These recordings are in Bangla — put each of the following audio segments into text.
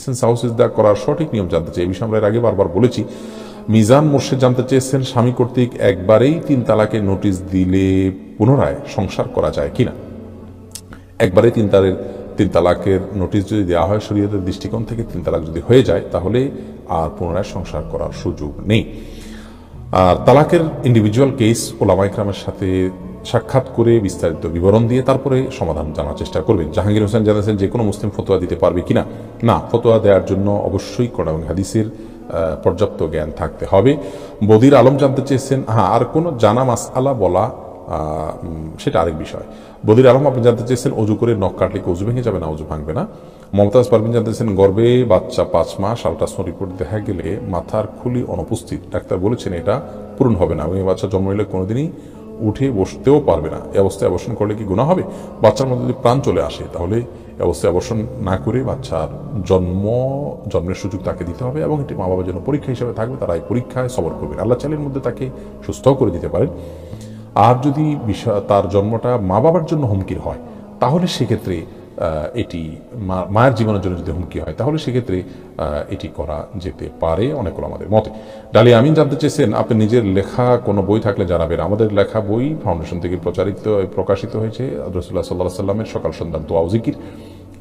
ডিস্টেন্স হাউস ইজদা করার সঠিক নিয়ম জানতে চাই। এই বিষয়ে আমরা এর আগে বারবার বলেছি। মিজান মোর্শেদ জানতে চেয়েছেন, স্বামী কর্তৃক একবারেই 3 তালাকের নোটিশ দিলে পুনরায় সংসার করা যায় কিনা। একবারে 3 তালাকের নোটিশ যদি দেওয়া হয় শরীয়তের দৃষ্টিকোণ থেকে, 3 তালাক যদি হয়ে যায় তাহলে আর পুনরায় সংসার করার সুযোগ নেই। আর তালাকের ইন্ডিভিজুয়াল কেস ওলামা ইকরামের সাথে সাক্ষাৎ করে বিস্তারিত বিবরণ দিয়ে তারপরে সমাধান জানার চেষ্টা করবেন। জাহাঙ্গীর হোসেন জানাচ্ছেন, যে কোনো মুসলিম ফতোয়া দিতে পারবে কিনা। না, ফতোয়া দেওয়ার জন্য অবশ্যই কোরআন এবং হাদিসের পর্যাপ্ত জ্ঞান থাকতে হবে। বদির আলম জানতে চেয়েছেন, হ্যাঁ, আর কোনো জানা মাসআলা বলা সেটা আরেক বিষয়। বদির আলম আপনি জানতে চেয়েছেন, অজু করে নখ কাটলে কি অজু ভেঙে যাবে? না, অজু ভাঙবে না। মমতাজ পারভিন জানতে চেয়েছেন, গর্ভে বাচ্চা 5 মাস আল্ট্রাসাউন্ড রিপোর্ট দেখা গেলে মাথার খুলি অনুপস্থিত, ডাক্তার বলেছেন এটা পূরণ হবে না এবং এই বাচ্চা জন্ম নিলে কোনোদিনই উঠে বসতেও পারবে না। এই অবস্থায় অবসান করলে কি গুনাহ হবে? বাচ্চার মধ্যে যদি প্রাণ চলে আসে তাহলে এই অবস্থায় অবসান না করে বাচ্চার জন্মের সুযোগ তাকে দিতে হবে এবং এটি মা বাবার জন্য পরীক্ষা হিসেবে থাকবে। তারা এই পরীক্ষায় সবর করবেন। আল্লাহ চাইলে মধ্যে তাকে সুস্থও করে দিতে পারেন। আর যদি তার জন্মটা মা বাবার জন্য হুমকির হয় তাহলে সেক্ষেত্রে এটি মায়ের জীবনের জন্য যদি হুমকি হয় তাহলে সেক্ষেত্রে এটি করা যেতে পারে অনেকগুলো আমাদের মতে। ডালি আমিন জানতে চেয়েছেন, আপনি নিজের লেখা কোনো বই থাকলে জানাবেন। আমাদের লেখা বই ফাউন্ডেশন থেকে প্রকাশিত হয়েছে রাসূলুল্লাহ সাল্লাল্লাহু আলাইহি ওয়াসাল্লামের সকাল সন্ধ্যা দোয়া ও জিকির।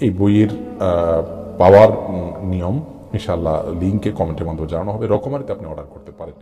এই বইয়ের পাওয়ার নিয়ম ইনশাআল্লাহ লিঙ্কে কমেন্টের মাধ্যমে জানানো হবে। রকমারিতে আপনি অর্ডার করতে পারেন।